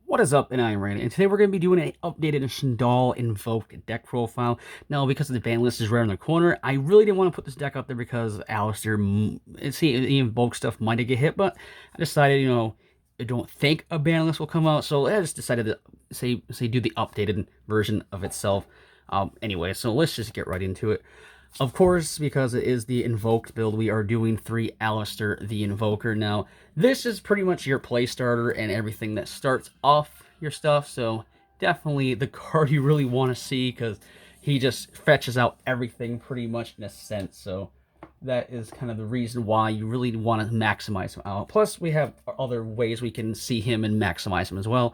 What is up, and I'm Randy, and today we're going to be doing an updated Shaddoll Invoked deck profile. Now, because the ban list is right in the corner, I really didn't want to put this deck out there because Alistair, see, the Invoke stuff might get hit, but I decided, I don't think a ban list will come out, so I just decided to say do the updated version of itself. Anyway, so let's just get right into it. Of course, because it is the Invoked build, we are doing 3 Alistair the Invoker. Now, this is pretty much your play starter and everything that starts off your stuff, so definitely the card you really want to see, because he just fetches out everything pretty much in a sense, so that is kind of the reason why you really want to maximize him out. Plus, we have other ways we can see him and maximize him as well.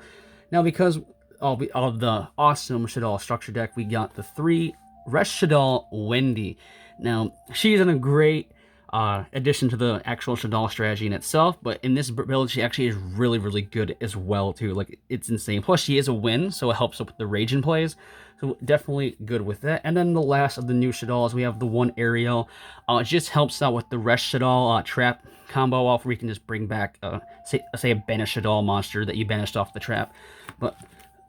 Now, because of the awesome Shaddoll structure deck, we got the 3 Shaddoll Wendy. Now, she's in a great addition to the actual Shaddoll strategy in itself, but in this build, she actually is really, really good as well, too. Like, it's insane. Plus, she is a win, so it helps with the Raging plays. So, definitely good with that. And then the last of the new Shaddolls, we have the 1 Ariel. It just helps out with the Shaddoll trap combo off, where you can just bring back, say a banished Shaddoll monster that you banished off the trap. But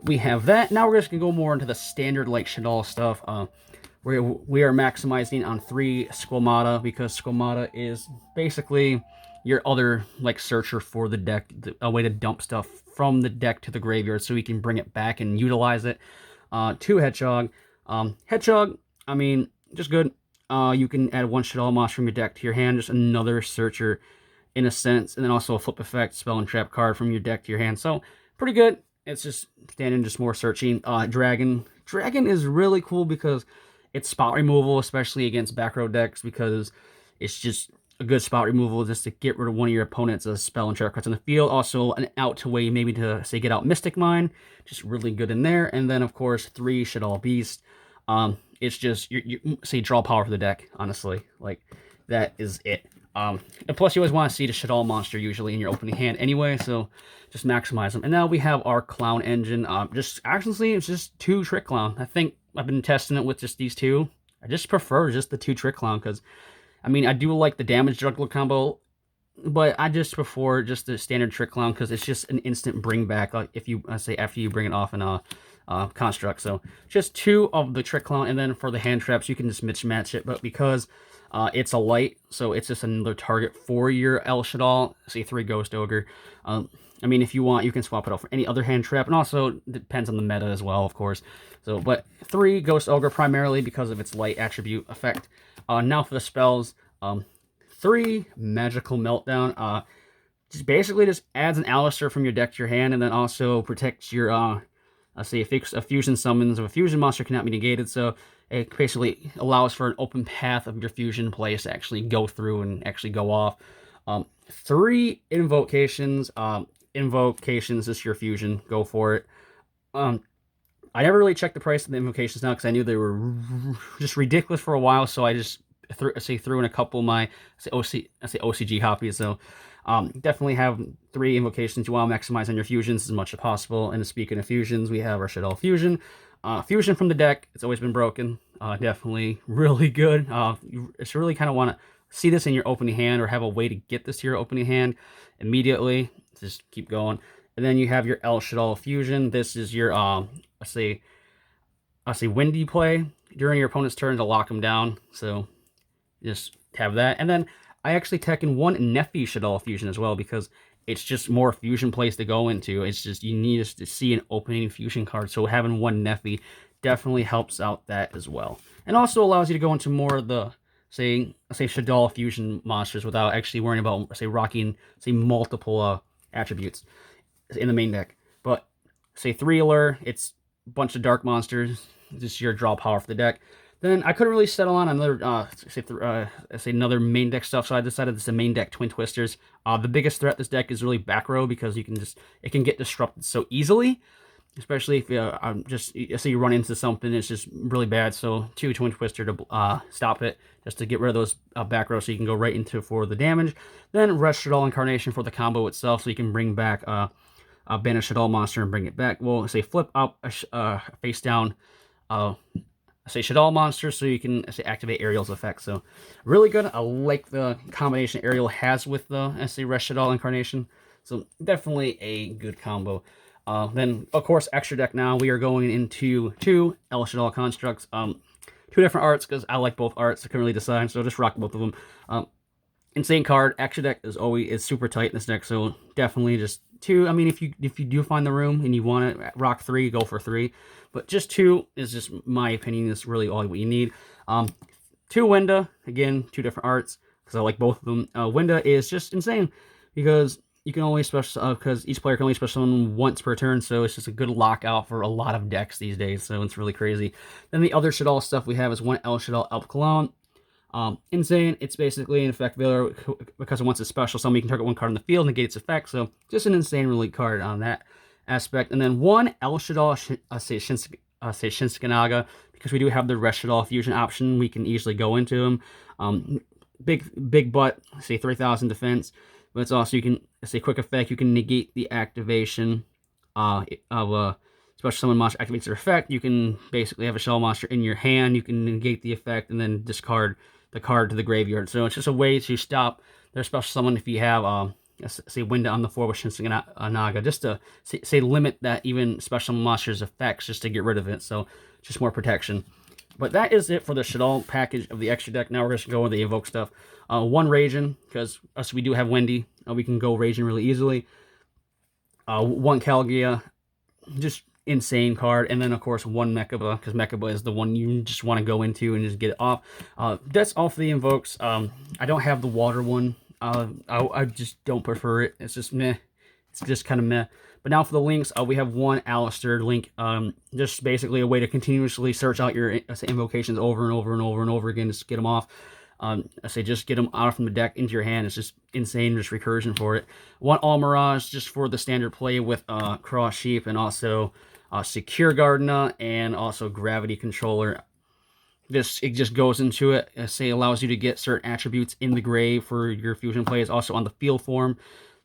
we have that. Now we're just going to go more into the standard, like, Shaddoll stuff. We are maximizing on 3 Squamata, because Squamata is basically your other, like, searcher for the deck, a way to dump stuff from the deck to the graveyard so you can bring it back and utilize it. 2 Hedgehog. Hedgehog, I mean, just good. You can add 1 Shaddoll monster from your deck to your hand, just another searcher in a sense, and then also a flip effect, spell and trap card from your deck to your hand. So, pretty good. It's just standing, just more searching. Dragon. Dragon is really cool because it's spot removal, especially against back row decks, because it's just a good spot removal just to get rid of one of your opponent's spell and trap cards on the field. Also, an out to way maybe to, say, get out Mystic Mine. Just really good in there. And then, of course, 3 Shaddoll Beast. It's just, you say, draw power for the deck, honestly. Like, that is it. And plus, you always want to see the Shaddoll monster usually in your opening hand anyway, so just maximize them. And now we have our Clown engine. Actually, it's just 2 Trick Clown. I think I've been testing it with just these 2. I just prefer just the 2 Trick Clown, because, I mean, I do like the damage juggler combo, but I just prefer just the standard Trick Clown, because it's just an instant bring back, like, if you, say, after you bring it off in a construct. So just 2 of the Trick Clown, and then for the hand traps, you can just mismatch it, but because it's a light, so it's just another target for your El Shaddoll, say 3 Ghost Ogre. I mean, if you want, you can swap it out for any other hand trap, and also depends on the meta as well, of course. So, but 3 Ghost Ogre primarily because of its light attribute effect. Now for the spells, 3 Magical Meltdown. Just basically just adds an Alistair from your deck to your hand, and then also protects your, say, a fusion summons of a fusion monster cannot be negated, so it basically allows for an open path of your fusion plays to actually go through and actually go off. 3 Invocations. Invocations is your fusion. Go for it. I never really checked the price of the invocations now, because I knew they were just ridiculous for a while, so I just threw in a couple of my OCG copies. So definitely have 3 invocations. You want to maximize on your fusions as much as possible. And speaking of fusions, we have our Shaddoll Fusion. Fusion from the deck. It's always been broken. Definitely really good. You just really kind of want to see this in your opening hand, or have a way to get this to your opening hand immediately. Just keep going. And then you have your El Shaddoll Fusion. This is your, let's say Windy play during your opponent's turn to lock them down. So just have that. And then I actually tech in 1 Nephi Shaddoll Fusion as well, because it's just more fusion plays to go into. It's just, you need to see an opening fusion card. So having 1 Nephi definitely helps out that as well. And also allows you to go into more of the, say Shaddoll Fusion monsters without actually worrying about, say, rocking, say, multiple attributes in the main deck. But say 3 Allure, it's a bunch of dark monsters, just your draw power for the deck. Then I couldn't really settle on another, say another main deck stuff, so I decided it's the main deck Twin Twisters. The biggest threat this deck is really back row, because you can it can get disrupted so easily, especially if say you run into something it's just really bad. So 2 Twin Twister to stop it, just to get rid of those back row, so you can go right into for the damage. Then Shaddoll Incarnation for the combo itself, so you can bring back a banished Shaddoll monster and bring it back. Well, say flip up face down say Shaddoll monster, so you can say activate Ariel's effect. So really good. I like the combination Ariel has with the Shaddoll Incarnation. So definitely a good combo. Then, of course, extra deck now, we are going into 2 El Shaddoll constructs. 2 different arts, because I like both arts. I couldn't really decide, so just rock both of them. Insane card. Extra deck is super tight in this deck, so definitely just 2. I mean, if you do find the room and you want to rock 3, go for 3. But just 2 is just my opinion. Is really all what you need. 2 Winda, again, 2 different arts, because I like both of them. Winda is just insane, because you can only special, because each player can only special summon once per turn, so it's just a good lockout for a lot of decks these days, so it's really crazy. Then the other Shaddoll stuff we have is 1 El Shaddoll Elf Cologne. Insane. It's basically an effect veiler, because once it's special summon, you can target 1 card in the field and negate its effect, so just an insane really card on that aspect. And then 1 El Shaddoll Shinsuke Naga, because we do have the rest Shaddoll Fusion option, we can easily go into him. Big butt, say 3,000 defense, but it's also, you can say quick effect, you can negate the activation of a special summon monster activates their effect. You can basically have a shell monster in your hand, you can negate the effect and then discard the card to the graveyard. So it's just a way to stop their special summon if you have say Winda on the floor with Shinsuke Naga, just to say limit that even special summon monster's effects, just to get rid of it, so just more protection. But that is it for the Shaddoll package of the extra deck. Now we're just going to go with the Evoke stuff. 1 Raging, because us we do have Wendy. We can go Raging really easily. 1 Calgia, just insane card. And then, of course, 1 Mechaba, because Mechaba is the one you just want to go into and just get it off. That's all for the Invokes. I don't have the water one. I just don't prefer it. It's just meh. It's just kind of meh. But now for the links, we have 1 Alistair link. Just basically a way to continuously search out your invocations over and over and over and over again, just get them off. I say just get them out from the deck into your hand. It's just insane, just recursion for it. 1 All Mirage, just for the standard play with Cross Sheep, and also Secure Gardener, and also Gravity Controller. It just goes into it. Say allows you to get certain attributes in the grave for your fusion plays, also on the field form.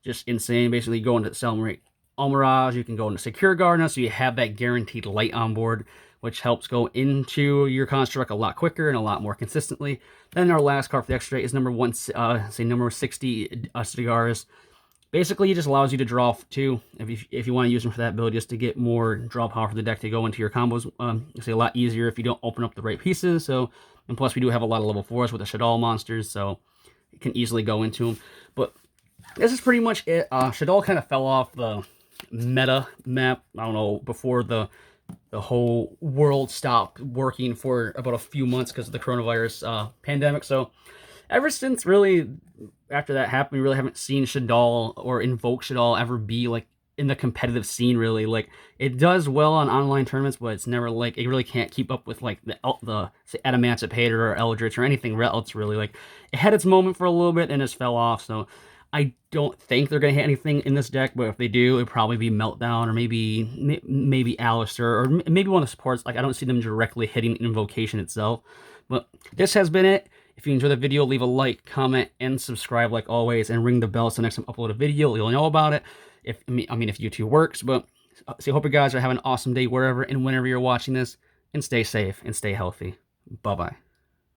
Just insane. Basically, go into Celebrate All Mirage, you can go into Secure Gardener, so you have that guaranteed light on board, which helps go into your construct a lot quicker and a lot more consistently. Then our last card for the extra is number 60, Cigars. Basically, it just allows you to draw 2 if you want to use them for that ability, just to get more draw power for the deck to go into your combos. It's a lot easier if you don't open up the right pieces. So, and plus we do have a lot of level 4s with the Shaddoll monsters, so you can easily go into them. But this is pretty much it. Shaddoll kind of fell off the meta map, I don't know, before the whole world stopped working for about a few months because of the coronavirus pandemic. So ever since really after that happened, we really haven't seen Shaddoll or Invoke Shaddoll ever be like in the competitive scene, really. Like, it does well on online tournaments, but it's never like, it really can't keep up with like the say Adamantipator or Eldritch or anything else, really. Like, it had its moment for a little bit and just fell off. So I don't think they're going to hit anything in this deck, but if they do, it'd probably be Meltdown or maybe Alistair or maybe one of the supports. Like, I don't see them directly hitting Invocation itself. But this has been it. If you enjoyed the video, leave a like, comment, and subscribe like always, and ring the bell so next time I upload a video, you'll know about it. If YouTube works. But so I hope you guys are having an awesome day wherever and whenever you're watching this, and stay safe and stay healthy. Bye-bye.